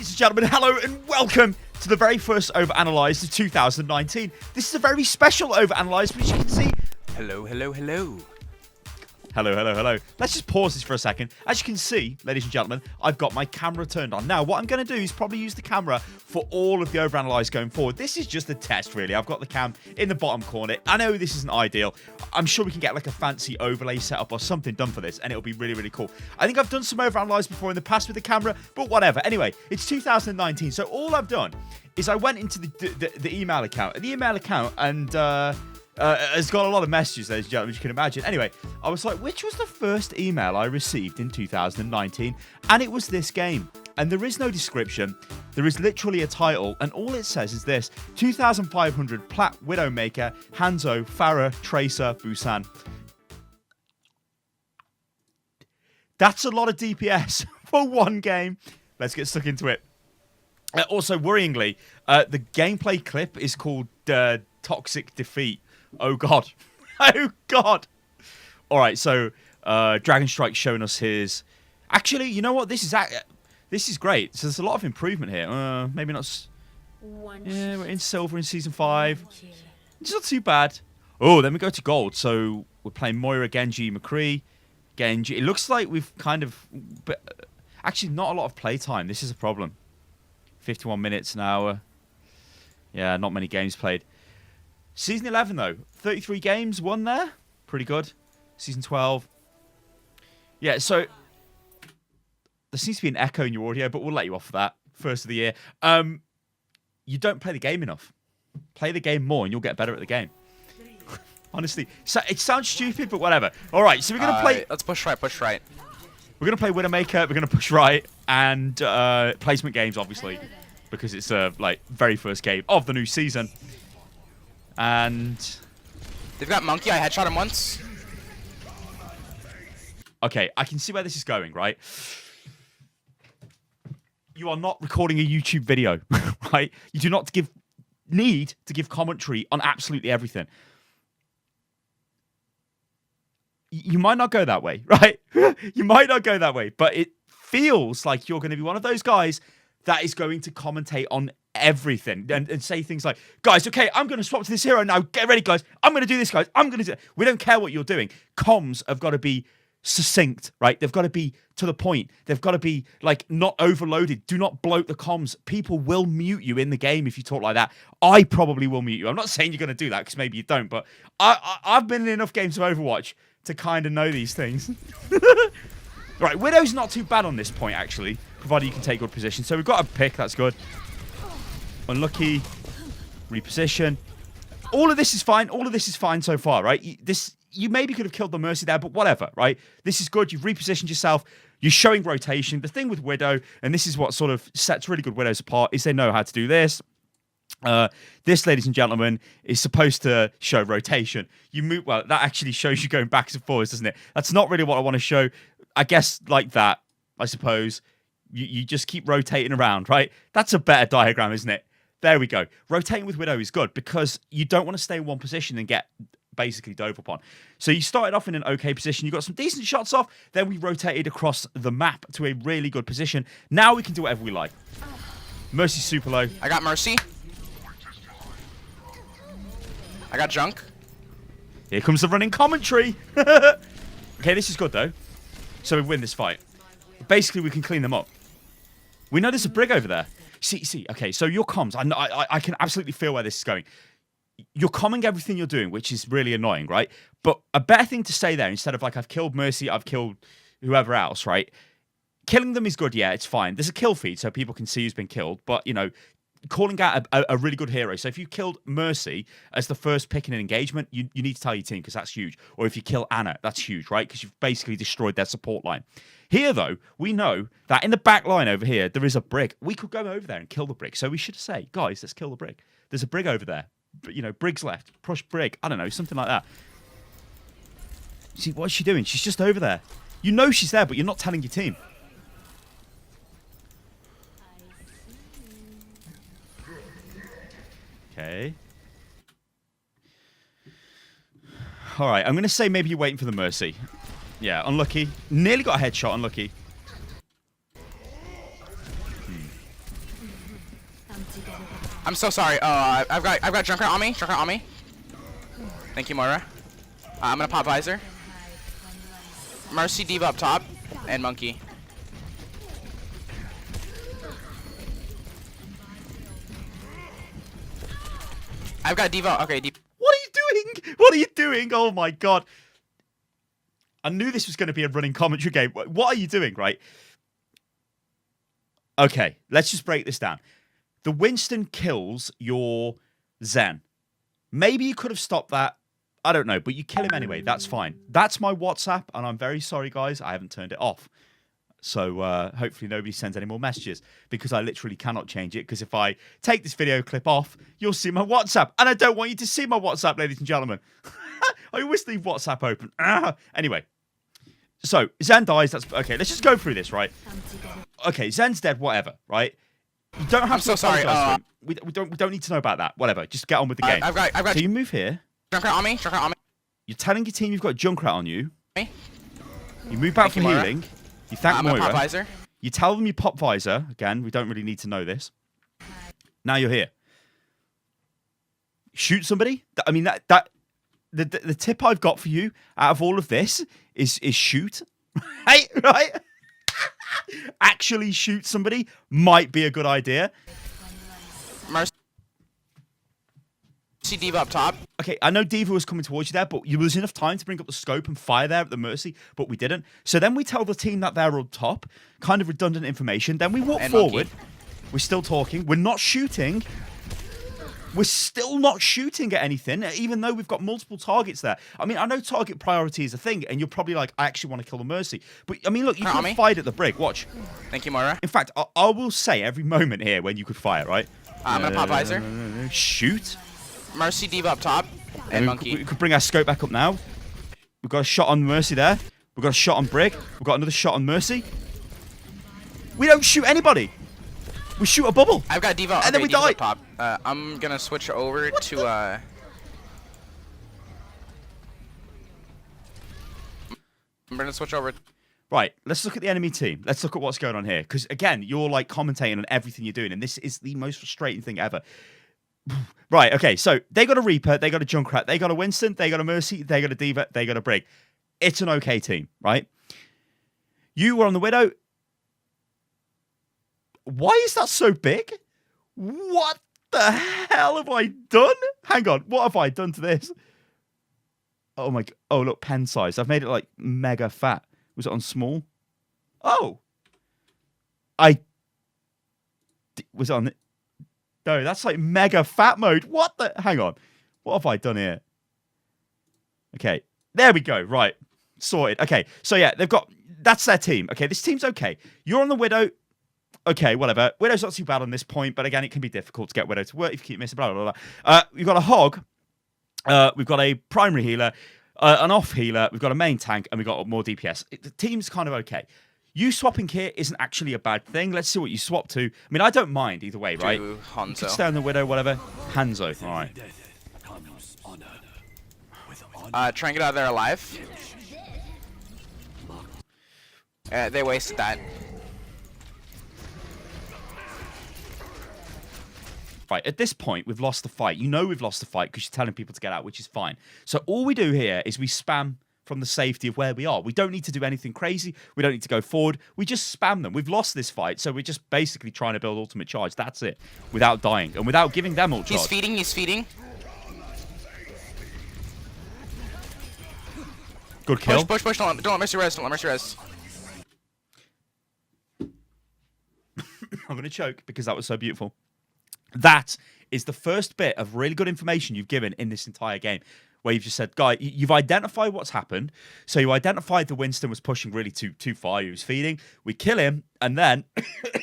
Ladies and gentlemen, hello and welcome to the very first OverAnalyzed of 2019. This is a very special OverAnalyzed, but as you can see... Hello. Hello. Let's just pause this for a second. As you can see, ladies and gentlemen, I've got my camera turned on. Now, what I'm going to do is probably use the camera for all of the OverAnalyzed going forward. This is just a test, really. I've got the cam in the bottom corner. I know this isn't ideal. I'm sure we can get like a fancy overlay setup or something done for this, and it'll be really, really cool. I think I've done some OverAnalyzed before in the past with the camera, but whatever. Anyway, it's 2019, so all I've done is I went into the email account. And the email account, and... has got a lot of messages, ladies and gentlemen, as you can imagine. Anyway, I was like, which was the first email I received in 2019? And it was this game. And there is no description. There is literally a title. And all it says is this: 2,500 Plat Widowmaker, Hanzo, Farah, Tracer, Busan. That's a lot of DPS for one game. Let's get stuck into it. Also, worryingly, the gameplay clip is called Toxic Defeat. Oh, God. Oh, God. All right, so Dragon Strike's showing us his... Actually, you know what? This is great. So there's a lot of improvement here. Maybe not... Yeah, we're in Silver in Season 5. It's not too bad. Oh, then we go to Gold. So we're playing Moira, Genji, McCree, Genji. It looks like we've kind of... Actually, not a lot of playtime. This is a problem. 51 minutes an hour. Yeah, not many games played. Season 11, though. 33 games, won there. Pretty good. Season 12. Yeah, so... There seems to be an echo in your audio, but we'll let you off for that. First of the year. You don't play the game enough. Play the game more and you'll get better at the game. Honestly. So it sounds stupid, but whatever. All right, so we're going to play... Let's push right. We're going to play Widowmaker. We're going to push right. And placement games, obviously. Because it's like very first game of the new season. And They've got Monkey. I headshot him once. Okay, I can see where this is going, right? You are not recording a YouTube video, right? You do not need to give commentary on absolutely everything. You might not go that way, right? You might not go that way, but it feels like you're going to be one of those guys that is going to commentate on everything and say things like, guys, okay, I'm going to swap to this hero now. Get ready, guys. I'm going to do this, guys. I'm going to do it. We don't care what you're doing. Comms have got to be succinct, right? They've got to be to the point. They've got to be like not overloaded. Do not bloat the comms. People will mute you in the game if you talk like that. I probably will mute you. I'm not saying you're going to do that because maybe you don't, but I've been in enough games of Overwatch to kind of know these things. Right, Widow's not too bad on this point, actually, provided you can take good position. So we've got a pick. That's good. Unlucky. Reposition. All of this is fine. All of this is fine so far, right? You maybe could have killed the Mercy there, but whatever, right? This is good. You've repositioned yourself. You're showing rotation. The thing with Widow, and this is what sort of sets really good Widows apart, is they know how to do this. This, ladies and gentlemen, is supposed to show rotation. You move, well, that actually shows you going backwards and forwards, doesn't it? That's not really what I want to show. I guess like that, I suppose. You just keep rotating around, right? That's a better diagram, isn't it? There we go. Rotating with Widow is good because you don't want to stay in one position and get basically dove upon. So you started off in an okay position. You got some decent shots off. Then we rotated across the map to a really good position. Now we can do whatever we like. Mercy's super low. I got Mercy. I got Junk. Here comes the running commentary. Okay, this is good, though. So we win this fight. Basically, we can clean them up. We know there's a brig over there. See, okay, so your comms, I can absolutely feel where this is going. You're comming everything you're doing, which is really annoying, right? But a better thing to say there, instead of like, I've killed Mercy, I've killed whoever else, right? Killing them is good, yeah, it's fine. There's a kill feed, so people can see who's been killed. But, you know, calling out a really good hero. So if you killed Mercy as the first pick in an engagement, you need to tell your team because that's huge. Or if you kill Anna, that's huge, right? Because you've basically destroyed their support line. Here, though, we know that in the back line over here, there is a brig. We could go over there and kill the brig. So we should say, guys, let's kill the brig. There's a brig over there. You know, brig's left. Push brig. I don't know, something like that. See, what is she doing? She's just over there. You know she's there, but you're not telling your team. Okay. All right, I'm going to say maybe you're waiting for the Mercy. Yeah, unlucky. Nearly got a headshot, unlucky. I'm so sorry. I've got Junkrat on me. Junkrat on me. Thank you, Moira. I'm gonna pop Visor. Mercy, Diva up top, and Monkey. I've got Diva. Okay, Diva. What are you doing? What are you doing? Oh my god. I knew this was going to be a running commentary game. What are you doing, right? Okay, let's just break this down. The Winston kills your Zen. Maybe you could have stopped that. I don't know, but you kill him anyway. That's fine. That's my WhatsApp, and I'm very sorry, guys. I haven't turned it off. So hopefully nobody sends any more messages, because I literally cannot change it, because if I take this video clip off, you'll see my WhatsApp. And I don't want you to see my WhatsApp, ladies and gentlemen. I always leave WhatsApp open. Anyway. So, Zen dies. That's okay. Let's just go through this, right? Okay, Zen's dead, whatever, right? You don't have I'm to so sorry. we don't need to know about that. Whatever. Just get on with the game. I've got. So you move here. Junkrat on me. Junkrat on me. You're telling your team you've got Junkrat on you. You move back for healing. You thank I'm Moira. gonna pop Visor. You tell them you pop Visor. Again, we don't really need to know this. Now you're here. Shoot somebody. I mean, the tip I've got for you out of all of this is shoot. Right? Actually shoot somebody might be a good idea. Mercy, Diva up top. Okay, I know Diva was coming towards you there, but there was enough time to bring up the scope and fire there at the Mercy, but we didn't. So then we tell the team that they're on top, kind of redundant information. Then we walk forward. Monkey. We're still talking. We're not shooting. We're still not shooting at anything, even though we've got multiple targets there. I mean, I know target priority is a thing, and you're probably like, I actually want to kill the Mercy. But, I mean, look, you can fight at the brig. Watch. Thank you, Moira. In fact, I will say every moment here when you could fire, right? I'm going to pop Visor. Shoot. Mercy, Diva up top, and Monkey. We could bring our scope back up now. We've got a shot on Mercy there. We've got a shot on brig. We've got another shot on Mercy. We don't shoot anybody. We shoot a bubble. I've got Diva. And then we die. Top. I'm gonna switch over to I'm gonna switch over. Right, let's look at the enemy team. Let's look at what's going on here. Because again, you're like commentating on everything you're doing, and this is the most frustrating thing ever. Right, okay, so they got a Reaper, they got a Junkrat, they got a Winston, they got a Mercy, they got a Diva, they got a Brig. It's an okay team, right? You were on the Widow. Why is that so big? What the hell have I done? Hang on, what have I done to this? Oh my god. Oh, look, pen size. I've made it like mega fat. Was it on small? Oh. Was it on... No, that's like mega fat mode. What the... Hang on. What have I done here? Okay. There we go. Right. Sorted. Okay. So yeah, they've got... That's their team. Okay, this team's okay. You're on the Widow. Okay, whatever. Widow's not too bad on this point, but again, it can be difficult to get Widow to work if you keep missing, blah, blah, blah. We've got a Hog. We've got a primary healer, an off healer. We've got a main tank, and we've got more DPS. The team's kind of okay. You swapping here isn't actually a bad thing. Let's see what you swap to. I mean, I don't mind either way, right? You could stay on the Widow, whatever. Hanzo. All right. Try and get out of there alive. They wasted that. Right, at this point, we've lost the fight. You know we've lost the fight because you're telling people to get out, which is fine. So all we do here is we spam from the safety of where we are. We don't need to do anything crazy. We don't need to go forward. We just spam them. We've lost this fight, so we're just basically trying to build ultimate charge. That's it. Without dying and without giving them ult charge. He's feeding. Good kill. Push. Don't let Mercy res. I'm going to choke because that was so beautiful. That is the first bit of really good information you've given in this entire game, where you've just said, guy, you've identified what's happened. So you identified the Winston was pushing really too far. He was feeding. We kill him, and then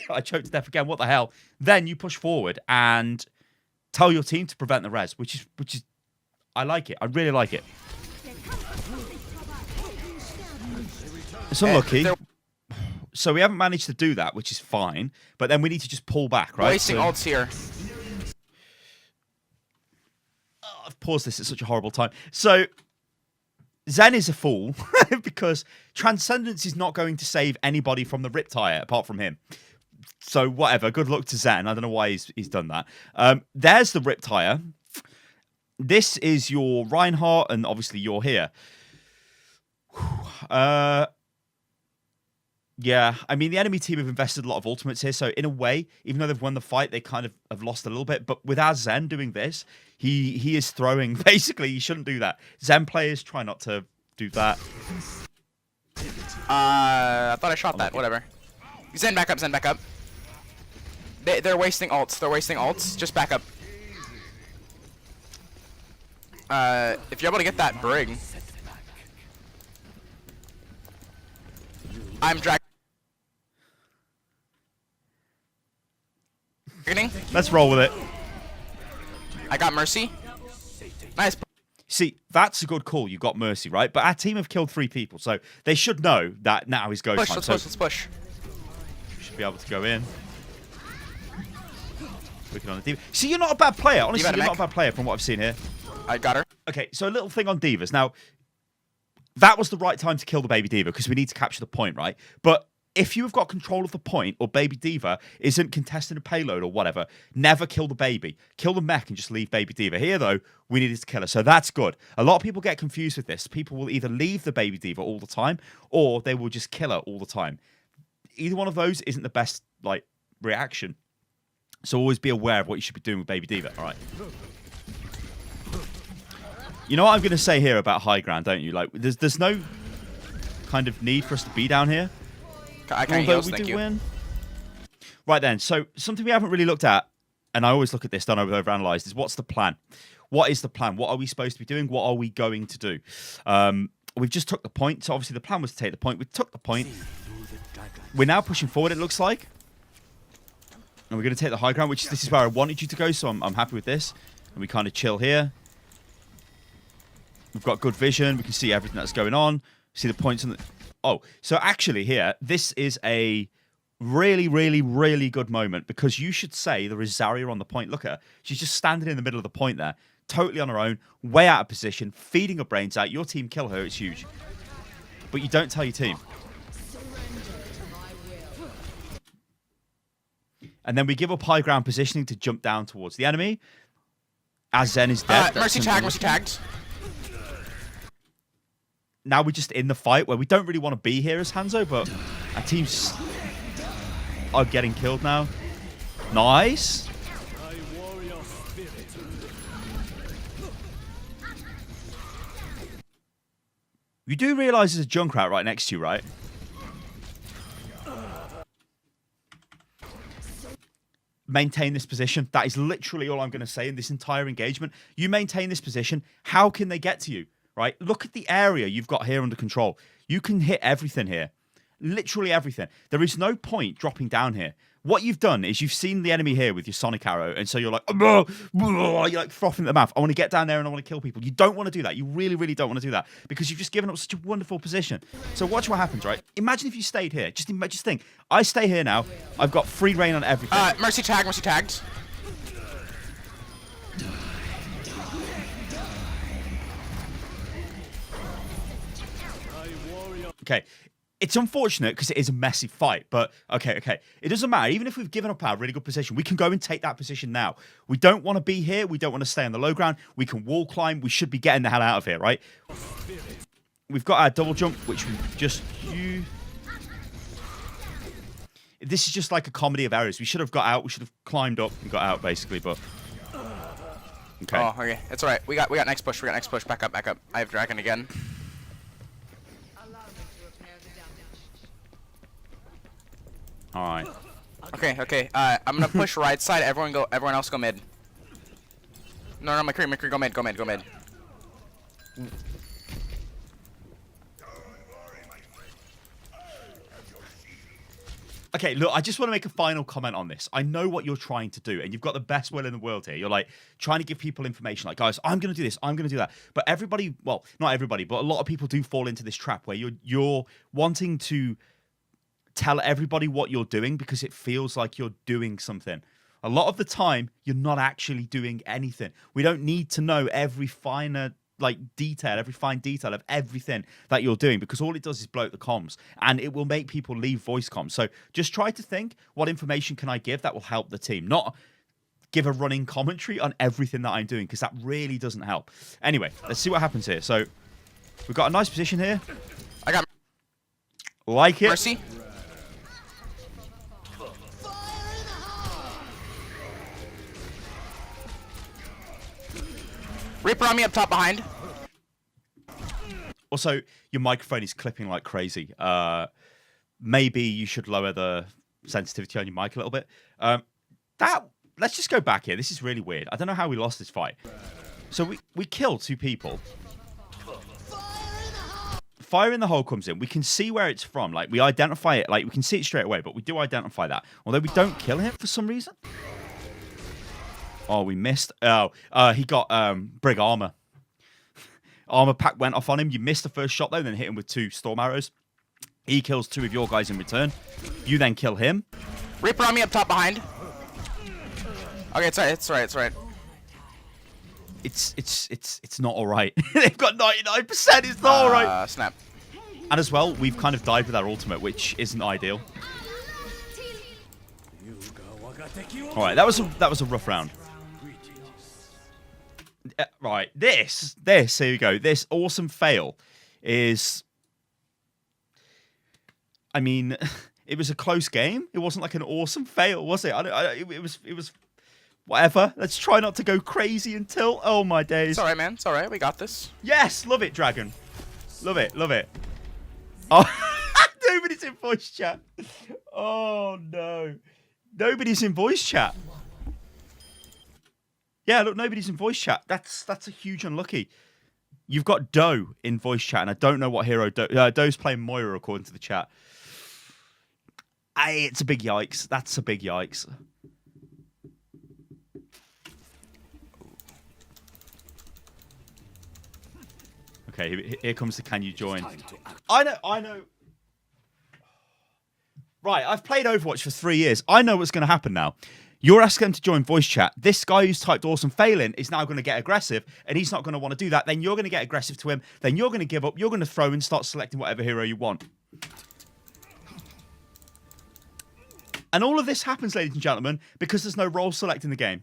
I choked to death again. What the hell? Then you push forward and tell your team to prevent the res, which is I like it. I really like it. It's unlucky. So we haven't managed to do that, which is fine. But then we need to just pull back, right? Wasting ults here. Oh, I've paused this at such a horrible time. So Zen is a fool because Transcendence is not going to save anybody from the Riptire apart from him. So whatever. Good luck to Zen. I don't know why he's done that. There's the Rip Tire. This is your Reinhardt, and obviously you're here. Yeah, I mean, the enemy team have invested a lot of ultimates here, so in a way, even though they've won the fight, they kind of have lost a little bit. But with our Zen doing this, he is throwing. Basically, you shouldn't do that. Zen players try not to do that. I thought I shot that. Whatever. Zen back up. Zen back up. They're wasting ults. They're wasting ults. Just back up. If you're able to get that brig, I'm dragging. Let's roll with it. I got Mercy. Nice. See, that's a good call. You got Mercy, right? But our team have killed 3 people, so they should know that now is go time. Let's push. We should be able to go in. Looking on the D.Va. See, you're not a bad player. Honestly, you're not a bad player from what I've seen here. I got her. Okay, so a little thing on divas. Now, that was the right time to kill the baby diva because we need to capture the point, right? But if you have got control of the point or baby diva isn't contesting a payload or whatever, never kill the baby. Kill the mech and just leave baby diva. Here, though, we needed to kill her. So that's good. A lot of people get confused with this. People will either leave the baby diva all the time or they will just kill her all the time. Either one of those isn't the best, like, reaction. So always be aware of what you should be doing with baby diva. All right. You know what I'm going to say here about high ground, don't you? Like, there's no kind of need for us to be down here. I can't heals, thank you. Win. Right then, so something we haven't really looked at, and I always look at this done overanalyzed, is what's the plan? What is the plan? What are we supposed to be doing? What are we going to do? We've just took the point, so obviously the plan was to take the point. We took the point. We're now pushing forward, it looks like. And we're going to take the high ground, which this is where I wanted you to go, so I'm happy with this. And we kind of chill here. We've got good vision. We can see everything that's going on. See the points on the... Oh, so actually here, this is a really, really, really good moment because you should say there is Zarya on the point. Look at her. She's just standing in the middle of the point there, totally on her own, way out of position, feeding her brains out. Your team kill her. It's huge. But you don't tell your team. And then we give up high ground positioning to jump down towards the enemy. As Zen is dead. Mercy tagged. Now we're just in the fight where we don't really want to be here as Hanzo, but our teams are getting killed now. Nice. You do realise there's a Junkrat right next to you, right? Maintain this position. That is literally all I'm going to say in this entire engagement. You maintain this position. How can they get to you? Right? Look at the area you've got here under control. You can hit everything here. Literally everything. There is no point dropping down here. What you've done is you've seen the enemy here with your sonic arrow, and so you're like, you're like frothing at the mouth. I want to get down there and I want to kill people. You don't want to do that. You really, really don't want to do that because you've just given up such a wonderful position. So watch what happens, right? Imagine if you stayed here. Just think. I stay here now. I've got free reign on everything. Mercy tagged. Okay, it's unfortunate because it is a messy fight, but okay. It doesn't matter. Even if we've given up our really good position, we can go and take that position now. We don't want to be here. We don't want to stay on the low ground. We can wall climb. We should be getting the hell out of here, right? We've got our double jump, which we've just used. This is just like a comedy of errors. We should have got out. We should have climbed up and got out, basically, but... Okay. Oh, okay. It's all right. We got next push. Back up. I have Dragon again. All right. Okay. I'm gonna push right side. Everyone else go mid. No, McCree, go mid. Okay, look, I just want to make a final comment on this. I know what you're trying to do, and you've got the best will in the world here. You're like trying to give people information, like, guys, I'm going to do this, I'm going to do that. But everybody, well, not everybody, but a lot of people do fall into this trap where you're wanting to tell everybody what you're doing because it feels like you're doing something. A lot of the time, you're not actually doing anything. We don't need to know every finer like detail, every fine detail of everything that you're doing, because all it does is bloat the comms, and it will make people leave voice comms. So just try to think, what information can I give that will help the team, not give a running commentary on everything that I'm doing, because that really doesn't help. Anyway, let's see what happens here. So we've got a nice position here. I got like it. Mercy. Reaper on me up top behind. Also, your microphone is clipping like crazy. Maybe you should lower the sensitivity on your mic a little bit. Let's just go back here. This is really weird. I don't know how we lost this fight. So we killed 2 people. Fire in the hole comes in. We can see where it's from. Like, we identify it. Like, we can see it straight away, but we do identify that. Although we don't kill him for some reason. Oh, we missed. Oh, he got Brig armor. Armor pack went off on him. You missed the first shot, though, then hit him with 2 storm arrows. He kills 2 of your guys in return. You then kill him. Reaper on me up top behind. Okay, it's right. It's not all right. They've got 99%. It's not all right. Snap. And as well, we've kind of died with our ultimate, which isn't ideal. All right, that was a rough round. Right, this, here we go. This awesome fail is, I mean, it was a close game. It wasn't like an awesome fail, was it? It was whatever. Let's try not to go crazy and tilt. Oh my days. It's all right, man. It's all right. We got this. Yes, love it, Dragon. Love it. Oh, nobody's in voice chat. Oh no, nobody's in voice chat. Yeah, look, nobody's in voice chat. That's a huge unlucky. You've got Doe in voice chat, and I don't know what hero Doe's playing Moira according to the chat. It's a big yikes. That's a big yikes. Okay, here comes the can you join. I know. Right, I've played Overwatch for 3 years. I know what's going to happen now. You're asking him to join voice chat. This guy who's typed awesome failing is now going to get aggressive, and he's not going to want to do that. Then you're going to get aggressive to him. Then you're going to give up. You're going to throw and start selecting whatever hero you want. And all of this happens, ladies and gentlemen, because there's no role select in the game.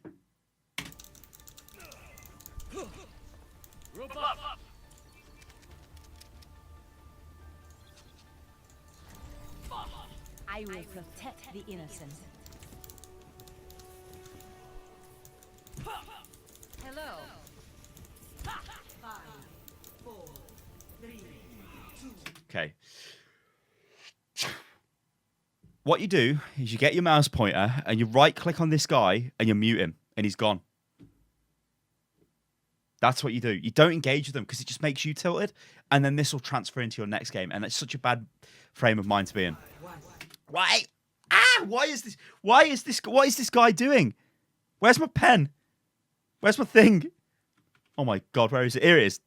I will protect the innocent. Hello. 5, 4, 3, 2. Okay. What you do is you get your mouse pointer and you right click on this guy and you mute him and he's gone. That's what you do. You don't engage with them because it just makes you tilted, and then this will transfer into your next game, and it's such a bad frame of mind to be in. Why? What is this guy doing? Where's my pen? Where's my thing? Oh my god, where is it? Here it is.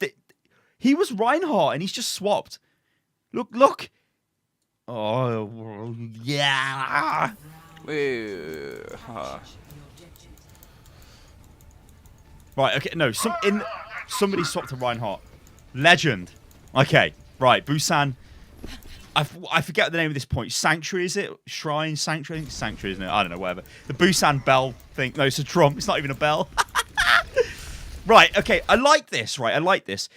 He was Reinhardt and he's just swapped. Look. Oh, yeah. Right, okay, no, somebody swapped to Reinhardt. Legend. Okay, right, Busan. I forget the name of this point. Sanctuary, is it? Shrine? Sanctuary? I think it's Sanctuary, isn't it? I don't know, whatever. The Busan bell thing. No, it's a drum. It's not even a bell. Right, okay, I like this, right? I like this.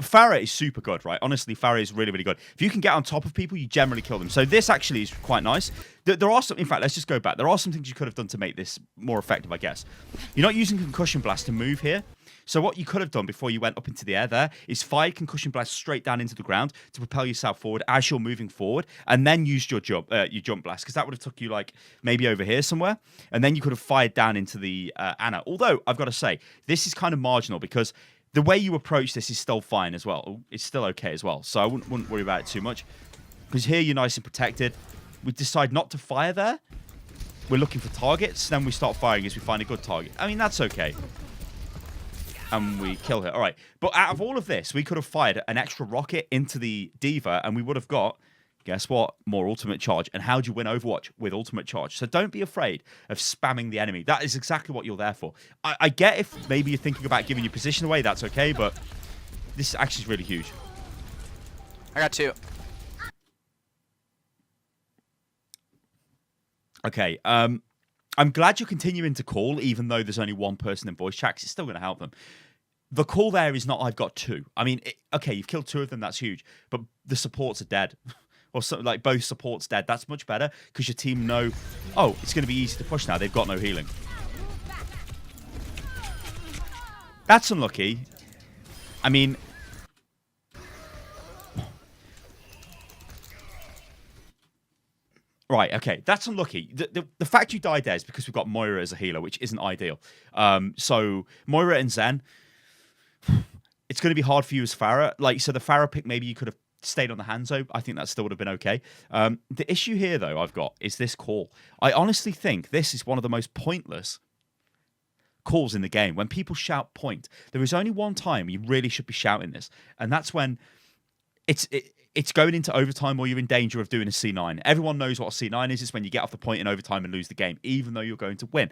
Pharah is super good, right? Honestly, Pharah is really, really good. If you can get on top of people, you generally kill them. So this actually is quite nice. There are some, in fact, let's just go back. There are some things you could have done to make this more effective, I guess. You're not using Concussion Blast to move here. So what you could have done before you went up into the air there is fire Concussion Blast straight down into the ground to propel yourself forward as you're moving forward, and then use your jump blast, because that would have took you like maybe over here somewhere, and then you could have fired down into the Ana. Although I've got to say, this is kind of marginal because the way you approach this is still fine as well. It's still okay as well. So I wouldn't worry about it too much, because here you're nice and protected. We decide not to fire there. We're looking for targets, then we start firing as we find a good target. I mean, that's okay. And we kill her. All right. But out of all of this, we could have fired an extra rocket into the D.Va, and we would have got, guess what? More ultimate charge. And how do you win Overwatch? With ultimate charge. So don't be afraid of spamming the enemy. That is exactly what you're there for. I get if maybe you're thinking about giving your position away. That's okay. But This actually is really huge. I got 2. Okay. I'm glad you're continuing to call, even though there's only one person in voice chat, 'cause it's still going to help them. The call there is not, I've got 2. I mean, okay, you've killed 2 of them, that's huge. But the supports are dead. Or something like both supports dead. That's much better, because your team know, oh, it's going to be easy to push now. They've got no healing. That's unlucky. I mean... Right, okay, that's unlucky. The fact you died there is because we've got Moira as a healer, which isn't ideal. So, Moira and Zen, it's going to be hard for you as Pharah. Like, so the Pharah pick, maybe you could have stayed on the Hanzo. I think that still would have been okay. The issue here, though, I've got, is this call. I honestly think this is one of the most pointless calls in the game. When people shout point, there is only one time you really should be shouting this, and that's when it's going into overtime, or you're in danger of doing a C9. Everyone knows what a C9 is. It's when you get off the point in overtime and lose the game, even though you're going to win.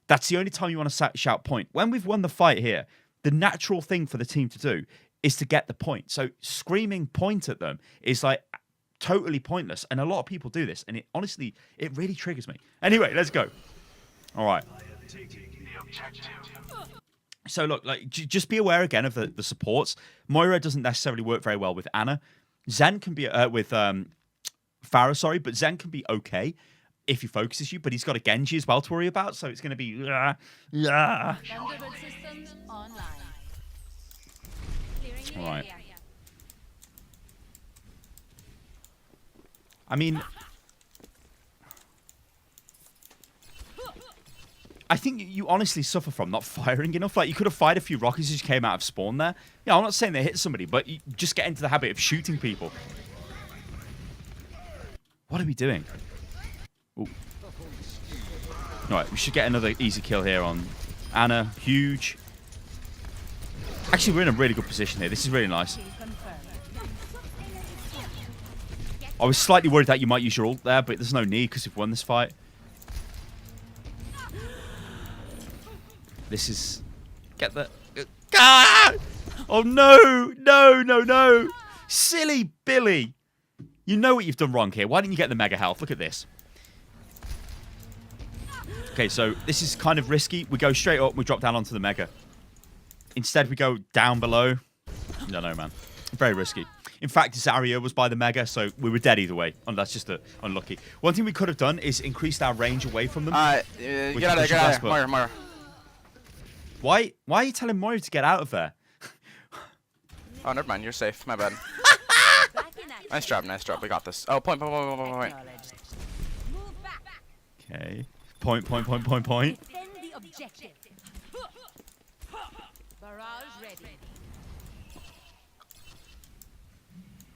That's the only time you want to shout point. When we've won the fight here, the natural thing for the team to do is to get the point. So screaming point at them is like totally pointless. And a lot of people do this. And it honestly, it really triggers me. Anyway, let's go. All right. So look, like, just be aware again of the supports. Moira doesn't necessarily work very well with Ana. Zen can be with Pharah, sorry, but Zen can be okay if he focuses you, but he's got a Genji as well to worry about, so it's going to be Thunderbird systems online. Clearing the All right. area. I mean, I think you honestly suffer from not firing enough. Like, you could have fired a few rockets as you came out of spawn there. Yeah, I'm not saying they hit somebody, but you just get into the habit of shooting people. What are we doing? Ooh. All right, we should get another easy kill here on Ana. Huge. Actually, we're in a really good position here. This is really nice. I was slightly worried that you might use your ult there, but there's no need because you've won this fight. This is... Get the... Ah! Oh, no! No, no, no! Silly Billy! You know what you've done wrong here. Why didn't you get the mega health? Look at this. Okay, so this is kind of risky. We go straight up, we drop down onto the mega. Instead, we go down below. No, man. Very risky. In fact, Zarya was by the mega, so we were dead either way. And that's just unlucky. One thing we could have done is increased our range away from them. Get out of there, Moira. Why are you telling Moira to get out of there? Oh, never mind. You're safe. My bad. Nice job. We got this. Oh, point. Okay. Point. Defend the objective. Barrage ready.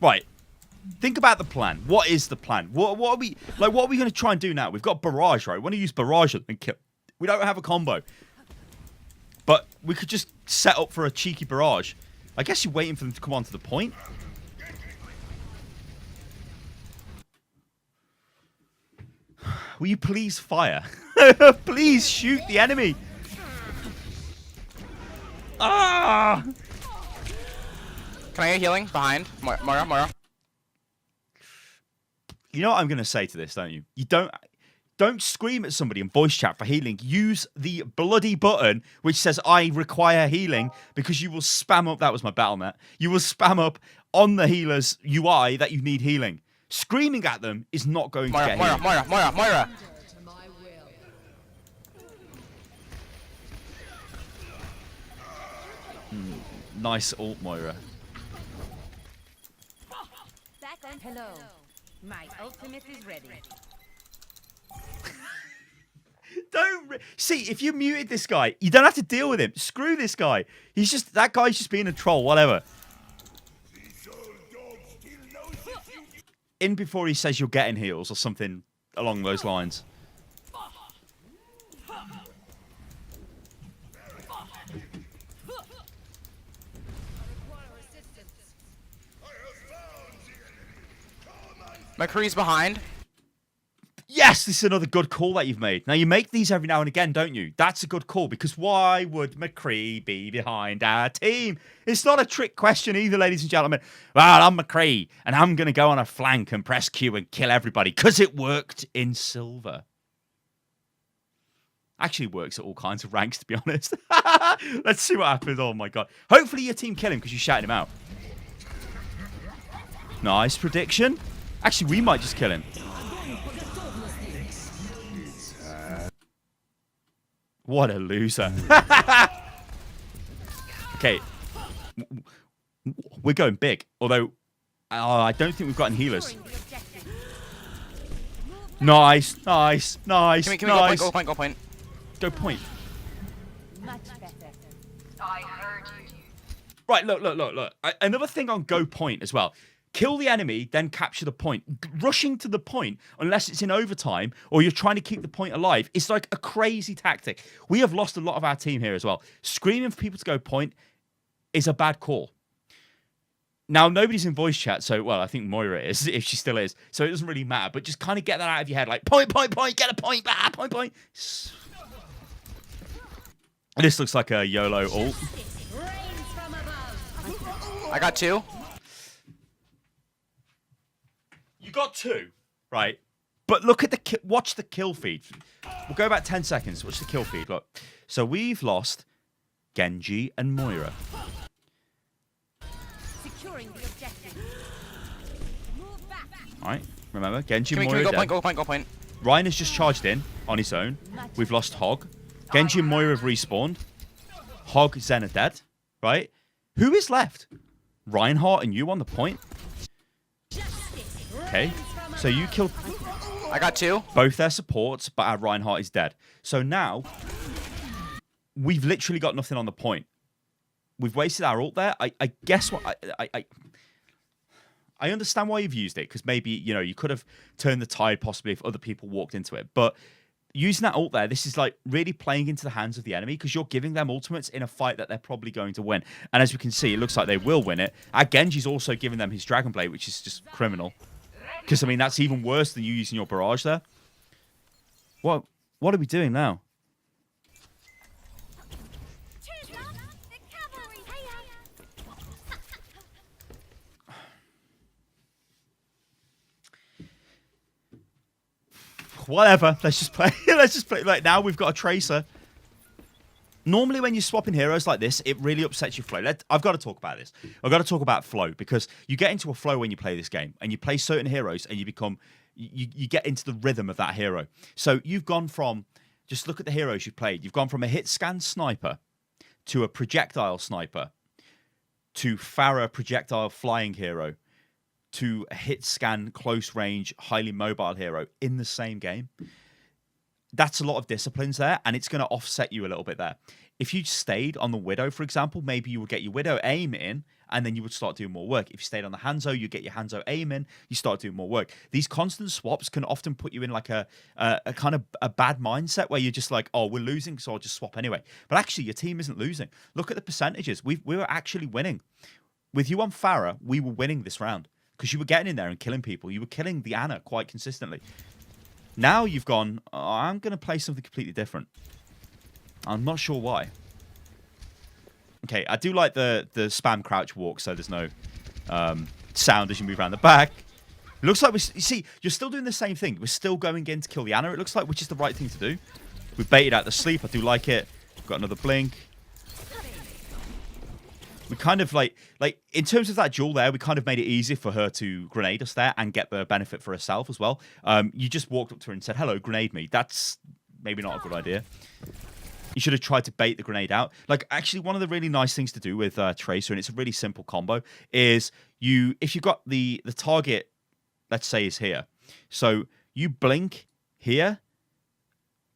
Right. Think about the plan. What is the plan? What are we going to try and do now? We've got barrage, right? We want to use barrage and kill. We don't have a combo. But we could just set up for a cheeky barrage. I guess you're waiting for them to come onto the point. Will you please fire? Please shoot the enemy. Ah! Can I get healing? Behind. Moira. You know what I'm going to say to this, don't you? You don't scream at somebody in voice chat for healing. Use the bloody button which says I require healing, because you will spam up. That was my battle net. You will spam up on the healer's UI that you need healing. Screaming at them is not going to get healing. Moira. Nice ult, Moira. Hello. My ultimate is ready. See, if you muted this guy, you don't have to deal with him. Screw this guy. That guy's just being a troll, whatever. In before he says you're getting heals or something along those lines. McCree's behind. Yes, this is another good call that you've made. Now, you make these every now and again, don't you? That's a good call, because why would McCree be behind our team? It's not a trick question either, ladies and gentlemen. Well, I'm McCree, and I'm going to go on a flank and press Q and kill everybody, because it worked in silver. Actually works at all kinds of ranks, to be honest. Let's see what happens. Oh, my God. Hopefully your team kill him, because you shouted him out. Nice prediction. Actually, we might just kill him. What a loser. Okay. We're going big. Although, I don't think we've got any healers. Nice, nice, nice, Can we nice. go point, go point. Go point. Much better. Right, look. Another thing on go point as well. Kill the enemy, then capture the point. Rushing to the point, unless it's in overtime or you're trying to keep the point alive, it's like a crazy tactic. We have lost a lot of our team here as well. Screaming for people to go point is a bad call. Now, nobody's in voice chat, so, well, I think Moira is, if she still is, so it doesn't really matter, but just kind of get that out of your head, like, point, get a point, point. This looks like a YOLO ult. I got 2. You got 2, right? But look at watch the kill feed. We'll go back 10 seconds. Watch the kill feed. Look. So we've lost Genji and Moira. Securing the objective. Move back. All right. Remember, Genji and Can we Moira. go point, go point. Ryan has just charged in on his own. We've lost Hog. Genji and Moira have respawned. Hog, Zen are dead. Right? Who is left? Reinhardt and you on the point. Okay. So you killed I got 2. both their supports, but our Reinhardt is dead. So now, we've literally got nothing on the point. We've wasted our ult there. I guess what... I understand why you've used it, because maybe, you know, you could have turned the tide possibly if other people walked into it. But using that ult there, this is like really playing into the hands of the enemy, because you're giving them ultimates in a fight that they're probably going to win. And as we can see, it looks like they will win it. Our Genji's also giving them his Dragon Blade, which is just criminal. Because, I mean, that's even worse than you using your barrage there. What are we doing now? Whatever. Let's just play. Let's just play. Like, now we've got a Tracer. Normally, when you're swapping heroes like this, it really upsets your flow. I've got to talk about this. I've got to talk about flow, because you get into a flow when you play this game, and you play certain heroes, and you become, you get into the rhythm of that hero. So you've gone from, just look at the heroes you've played. You've gone from a hit scan sniper to a projectile sniper to Pharah projectile flying hero to a hit scan close range highly mobile hero in the same game. That's a lot of disciplines there, and it's going to offset you a little bit there. If you stayed on the Widow, for example, maybe you would get your Widow aim in, and then you would start doing more work. If you stayed on the Hanzo, you get your Hanzo aim in, you start doing more work. These constant swaps can often put you in like a kind of a bad mindset where you're just like, oh, we're losing, so I'll just swap anyway. But actually, your team isn't losing. Look at the percentages. We were actually winning. With you on Pharah, we were winning this round, because you were getting in there and killing people. You were killing the Ana quite consistently. Now you've gone, oh, I'm going to play something completely different. I'm not sure why. Okay, I do like the spam crouch walk, so there's no sound as you move around the back. It looks like you see, you're still doing the same thing. We're still going in to kill the Ana, it looks like, which is the right thing to do. We've baited out the sleep. I do like it. We've got another blink. We kind of like in terms of that duel there, we kind of made it easy for her to grenade us there and get the benefit for herself as well. You just walked up to her and said, hello, grenade me. That's maybe not a good idea. You should have tried to bait the grenade out. Like, actually, one of the really nice things to do with Tracer, and it's a really simple combo, is if you've got the target, let's say, is here. So you blink here,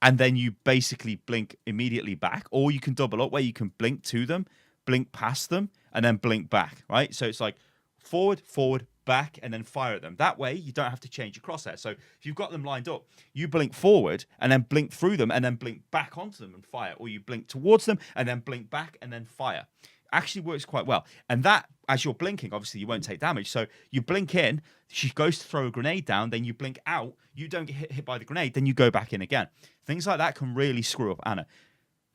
and then you basically blink immediately back, or you can double up where you can blink to them, blink past them, and then blink back, right? So it's like forward, back, and then fire at them. That way, you don't have to change your crosshair. So if you've got them lined up, you blink forward, and then blink through them, and then blink back onto them and fire. Or you blink towards them, and then blink back, and then fire. Actually works quite well. And that as you're blinking, obviously you won't take damage. So you blink in, she goes to throw a grenade down, then you blink out, you don't get hit by the grenade, then you go back in again. Things like that can really screw up Ana.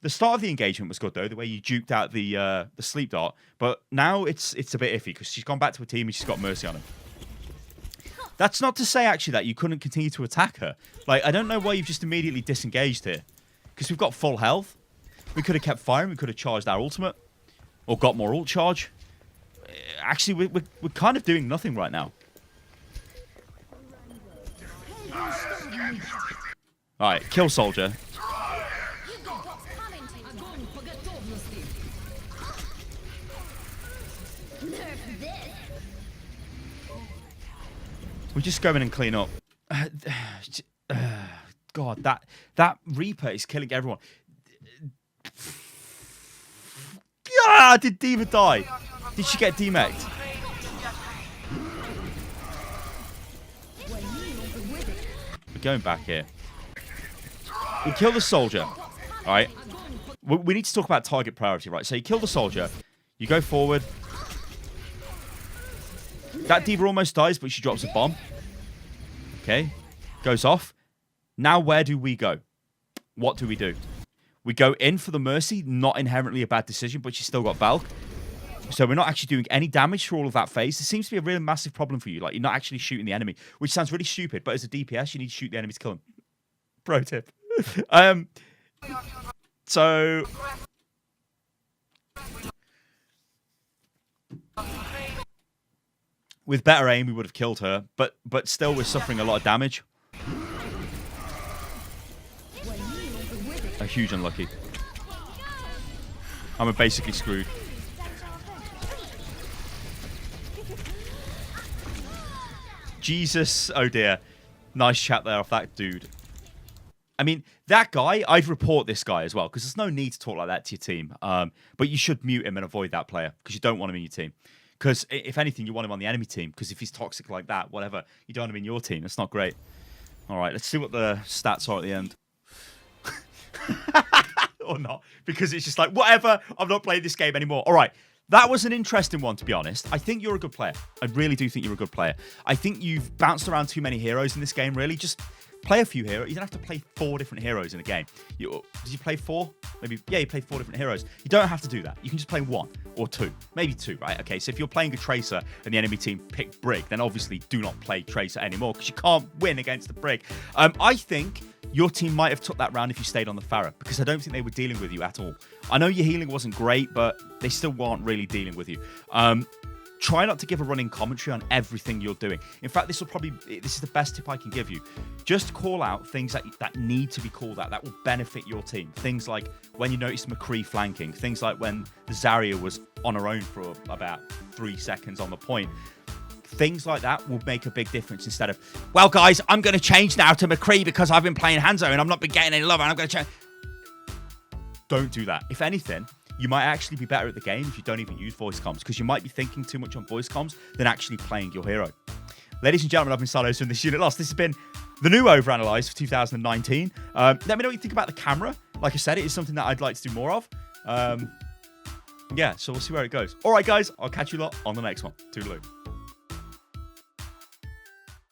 The start of the engagement was good though, the way you juked out the sleep dart, but now it's a bit iffy because she's gone back to a team and she's got Mercy on him. That's not to say actually that you couldn't continue to attack her. Like, I don't know why you've just immediately disengaged here, because we've got full health. We could have kept firing, we could have charged our ultimate, or got more ult charge. Actually, we're kind of doing nothing right now. Alright, kill soldier. We just go in and clean up. God, that Reaper is killing everyone. Ah, did D.Va die? Did she get demeched? We're going back here. We kill the soldier. Alright. We need to talk about target priority, right? So you kill the soldier. You go forward. That D.Va almost dies, but she drops a bomb. Okay. Goes off. Now where do we go? What do we do? We go in for the Mercy. Not inherently a bad decision, but she's still got Valk. So we're not actually doing any damage for all of that phase. It seems to be a really massive problem for you. Like, you're not actually shooting the enemy, which sounds really stupid, but as a DPS, you need to shoot the enemy to kill him. Pro tip. So... with better aim, we would have killed her, but still we're suffering a lot of damage. A huge unlucky. I'm basically screwed. Jesus, oh dear. Nice chat there off that dude. I mean, that guy, I'd report this guy as well, because there's no need to talk like that to your team. But you should mute him and avoid that player, because you don't want him in your team. Because if anything, you want him on the enemy team. Because if he's toxic like that, whatever, you don't want him in your team. That's not great. All right, let's see what the stats are at the end. Or not. Because it's just like, whatever, I'm not playing this game anymore. All right, that was an interesting one, to be honest. I think you're a good player. I really do think you're a good player. I think you've bounced around too many heroes in this game, really. Just play a few heroes. You don't have to play 4 different heroes in a game. Did you play 4? Maybe, yeah, you played 4 different heroes. You don't have to do that. You can just play 1 or 2. Maybe 2, right? Okay, so if you're playing a Tracer and the enemy team pick Brig, then obviously do not play Tracer anymore because you can't win against the Brig. I think your team might have took that round if you stayed on the Pharah, because I don't think they were dealing with you at all. I know your healing wasn't great, but they still weren't really dealing with you. Try not to give a running commentary on everything you're doing. In fact, this is the best tip I can give you. Just call out things that need to be called out, that will benefit your team. Things like when you notice McCree flanking. Things like when the Zarya was on her own for about 3 seconds on the point. Things like that will make a big difference instead of, well, guys, I'm going to change now to McCree because I've been playing Hanzo and I've not been getting any love and I'm going to change. Don't do that. If anything, you might actually be better at the game if you don't even use voice comms, because you might be thinking too much on voice comms than actually playing your hero. Ladies and gentlemen, I've been Stylosa in this unit lost. This has been the new OverAnalyzed for 2019. Let me know what you think about the camera. Like I said, it is something that I'd like to do more of. Yeah, so we'll see where it goes. All right, guys, I'll catch you lot on the next one. Toodaloo.